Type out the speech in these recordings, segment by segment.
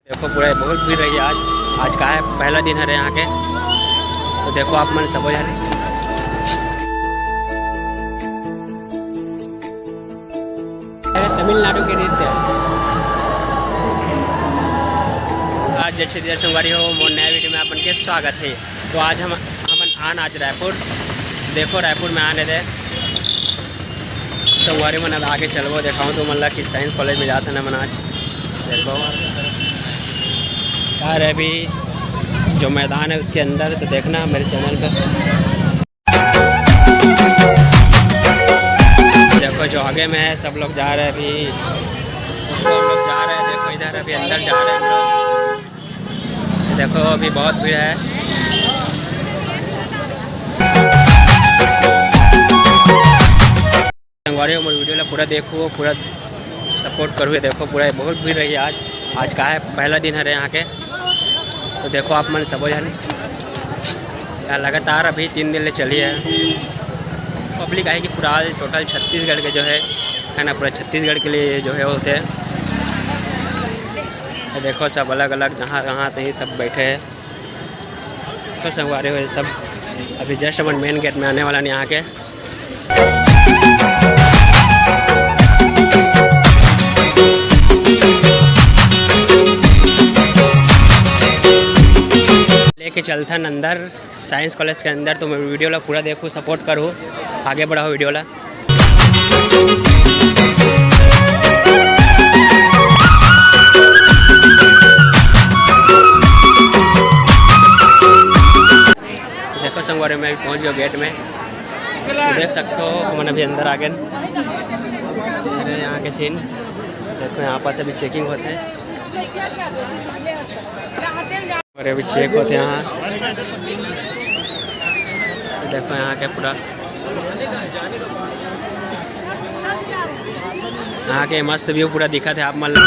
देखो पूरा बहुत भीड़ रही है आज का है पहला दिन है यहाँ के। तो देखो आप मन सब हो जा रहे तमिलनाडु के नृत्य। आज जैसे संगवारी हो मोर नया वीडियो में अपन के स्वागत है। तो आज हम आन आज रायपुर। देखो रायपुर में आने दे संगवारी मन। अब आगे चलवो दिखाऊँ तो मतलब कि साइंस कॉलेज में जाते ना मन आज। देखो यार अभी जो मैदान है उसके अंदर तो देखना मेरे चैनल पे। देखो जो आगे में है सब लोग जा रहे हैं अभी। उसको हम लोग जा रहे हैं। देखो इधर अभी अंदर जा रहे हैं हम लोग। देखो अभी बहुत भीड़ है। संगवारी मेरे वीडियो पूरा देखो, पूरा सपोर्ट करो। देखो पूरा बहुत भीड़ रही है आज का है पहला दिन है यहाँ के। तो देखो आप मन सब हो जाने लगातार अभी 3 दिन ले चली है पब्लिक है कि पूरा टोटल छत्तीसगढ़ के जो है ना, पूरा छत्तीसगढ़ के लिए जो है होते हैं। तो देखो सब अलग अलग जहाँ कहाँ तहीं सब बैठे हैं। तो संगवारी हुए सब अभी जस्ट अपन मेन गेट में आने वाला नहीं यहाँ के। लेके चलता अंदर साइंस कॉलेज के अंदर। तो मैं वीडियो ला पूरा देखूँ, सपोर्ट करूँ, आगे बढ़ाओ वीडियो ला। देखो संगवारी में पहुँच गया गेट में। तो देख सकते हो मैंने अभी अंदर आ गए। यहाँ के सीन देखो, यहाँ पर अभी चेकिंग होते हैं और अभी चेक होते हैं यहाँ। देखो यहाँ के पूरा यहाँ के मस्त व्यू पूरा दिखा थे आप मतलब।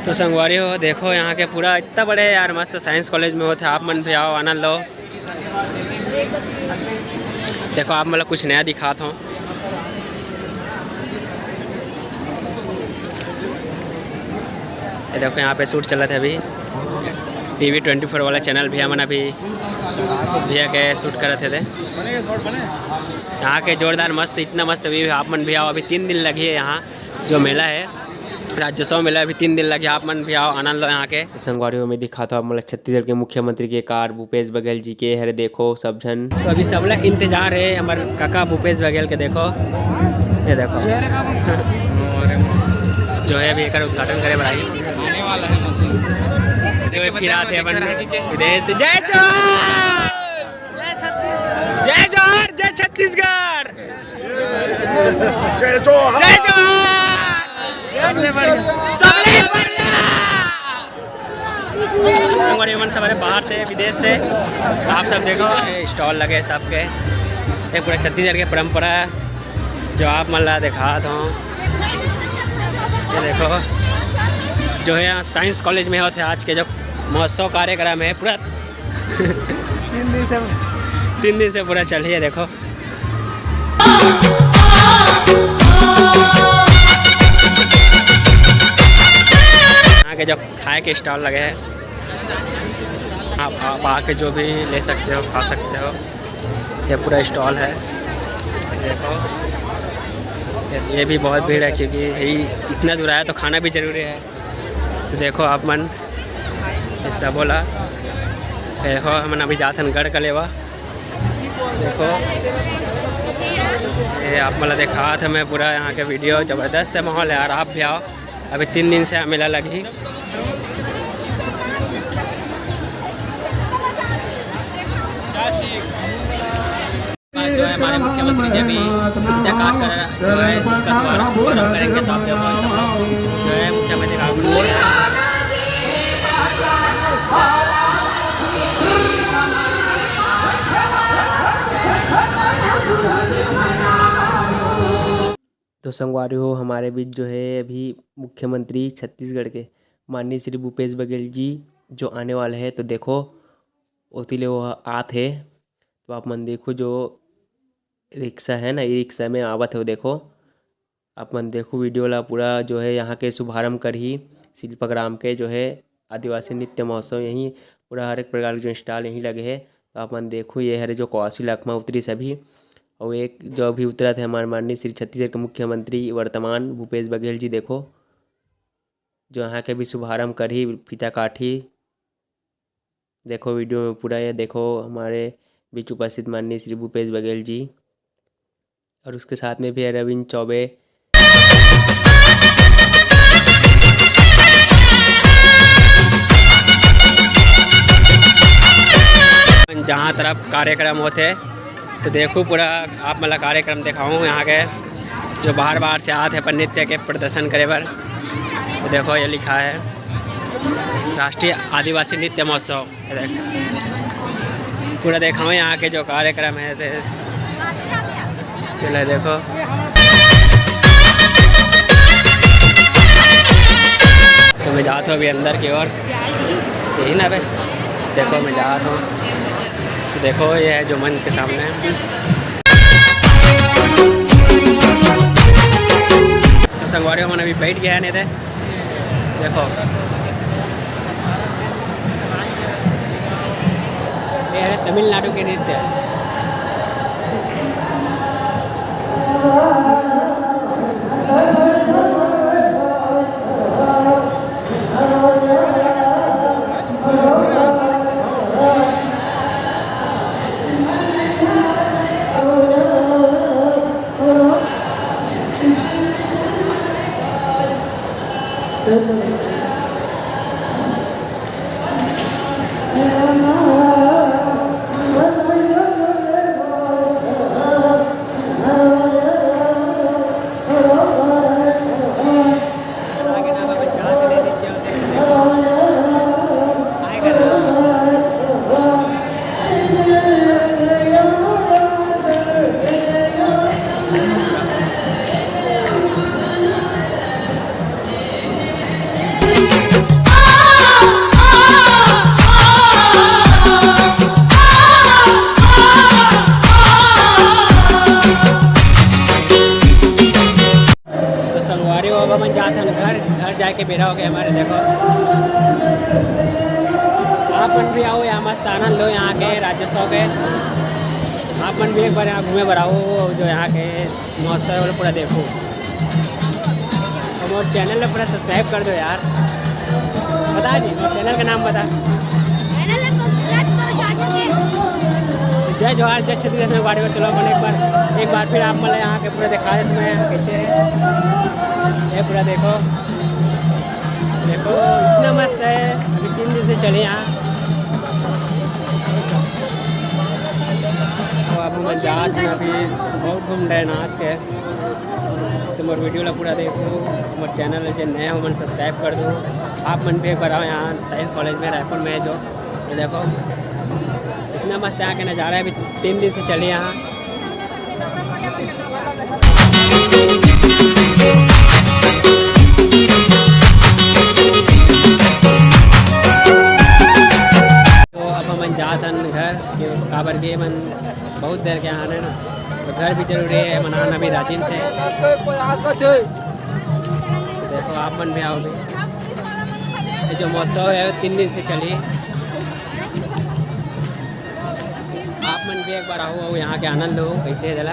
तो संगवारी हो देखो यहाँ के पूरा इतना बड़े यार मस्त साइंस कॉलेज में होते। आप मन भी आओ, आनंद लो। देखो आप मतलब कुछ नया दिखाता हूँ। देखो यहाँ पे शूट चला था अभी। TV 24 वाला चैनल भैया मन अभी भैया के शूट कर रहे थे। यहाँ के जोरदार मस्त, इतना मस्त व्यू है। आप मन भी आओ, अभी 3 दिन लगी है यहाँ जो मेला है, राज्योत्सव मेला। अभी 3 दिन लगे। आप मन भी आओ, आनंद लो यहाँ के। संगवारी में दिखाता हूँ मतलब छत्तीसगढ़ के मुख्यमंत्री के कार भूपेश बघेल जी के हरे। देखो सब जन तो अभी सब लोग इंतजार है हमारे काका भूपेश बघेल के। देखो ये देखो जो है अभी एक उद्घाटन करे बढ़ाई फिर आते अपन विदेश। जय जोहार, जय जोहार, जय छत्तीसगढ़, जय जोहार, जय जोहार। सब बाहर से विदेश से आप सब देखो स्टॉल लगे सबके। ये पूरे छत्तीसगढ़ की परंपरा है जो आप मतलब दिखा दो। ये देखो जो है यहाँ साइंस कॉलेज में होते आज के जो महोत्सव कार्यक्रम है पूरा 3 दिन से पूरा चल रही है। देखो यहाँ के जो खाए के स्टॉल लगे हैं, आप आके जो भी ले सकते हो, खा सकते हो। ये पूरा स्टॉल है। देखो ये भी बहुत भीड़ है क्योंकि यही इतना दूर आया तो खाना भी ज़रूरी है। तो देखो आप मन ये सब बोला। देखो हमन अभी जाथन गढ़ का लेवा। देखो ये आप मतलब देखा था मैं पूरा यहाँ के वीडियो। ज़बरदस्त है माहौल है यार, आप भी आओ। अभी 3 दिन से मेला लगी। जो है हमारे मुख्यमंत्री जी भी नृत्य काट कर जो है इसका शुभारंभ करेंगे। तो आप देखो सब लोग जो है मुख्यमंत्री तो संगवारी हो हमारे बीच जो है अभी मुख्यमंत्री छत्तीसगढ़ के माननीय श्री भूपेश बघेल जी जो आने वाले हैं। तो देखो उसी लिए वो आते है। तो आप मन देखो जो रिक्शा है ना, ई रिक्शा में आवत हो देखो। आप मन देखो वीडियो ला पूरा जो है यहाँ के शुभारम्भ कर ही शिल्पग्राम के जो है आदिवासी नृत्य महोत्सव, यहीं पूरा हर एक प्रकार के जो स्टॉल यहीं लगे है। तो आप मन देखो ये हरे जो कौशल लखमा उतरी सभी, और एक जो अभी उतरा थे हमारे माननीय श्री छत्तीसगढ़ के मुख्यमंत्री वर्तमान भूपेश बघेल जी, देखो जो यहाँ के भी शुभारम्भ कर ही फीता काठी। देखो वीडियो में पूरा ये देखो हमारे बीच उपस्थित माननीय श्री भूपेश बघेल जी, और उसके साथ में भी है रविंद्र चौबे। जहाँ तरफ कार्यक्रम होते तो देखो पूरा आप मतलब कार्यक्रम दिखाऊँ यहाँ के जो बाहर बाहर से आते हैं पर नृत्य के प्रदर्शन करे पर। तो देखो ये लिखा है राष्ट्रीय आदिवासी नृत्य महोत्सव। पूरा दिखाऊँ यहाँ के जो कार्यक्रम है चलो देखो। तो मैं जाता हूँ अभी अंदर की ओर, यही ना भाई देखो मैं जाता हूँ। तो देखो ये है जो मंच के सामने तो संगवारी मन अभी बैठ गया है नहीं थे। देखो ये है तमिलनाडु के नृत्य। मन जाते हैं घर जाके बेरा हो गया हमारे। देखो आप मन भी आओ यहाँ मस्त आनंद लो यहाँ के राज्योत्सव के। आप मन भी एक बार यहाँ घूमे बराओ जो यहाँ के महोत्सव वाले पूरा देखो। और मोर चैनल में पूरा सब्सक्राइब कर दो यार। बता जी मोर चैनल का नाम बता। जय जोहार जय छत्तीसगढ़ में बाड़ी में। चलो मैंने एक बार फिर आप मतलब यहाँ के पूरा दिखा दे तुम्हें कैसे है ये पूरा। देखो देखो इतना मस्त है। अभी 3 दिन से चले यहाँ। तो अब हम जात में अभी बहुत घूम रहे नाच के। तो मोर वीडियो ला पूरा देखो। मोर चैनल जो नया हो मन सब्सक्राइब कर दो। आप मन भी एक बार आओ यहाँ साइंस कॉलेज में रायपुर में जो। तो देखो इतना मस्त यहाँ के नज़ारा है। अभी 3 दिन से चले यहाँ। तो अब हम जातन घर काबर के मन बहुत देर के आने ना। तो घर भी जरूरी है मनाना भी राजिम से। तो देखो आप मन भी आओगे। ये जो महोत्सव है 3 दिन से चली। एक बार आओ यहाँ के आनंद लो कैसे है जला।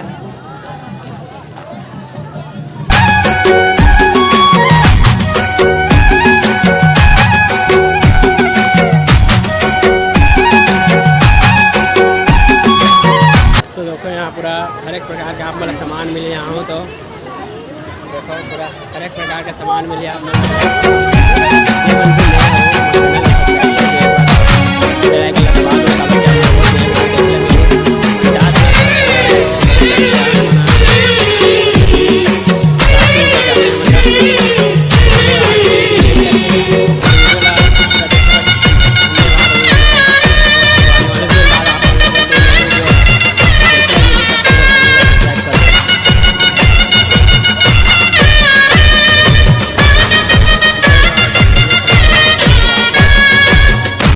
तो देखो यहाँ पूरा हर एक प्रकार का आप मतलब सामान मिले यहाँ हो। तो देखो पूरा हर एक प्रकार का सामान मिले आप मतलब।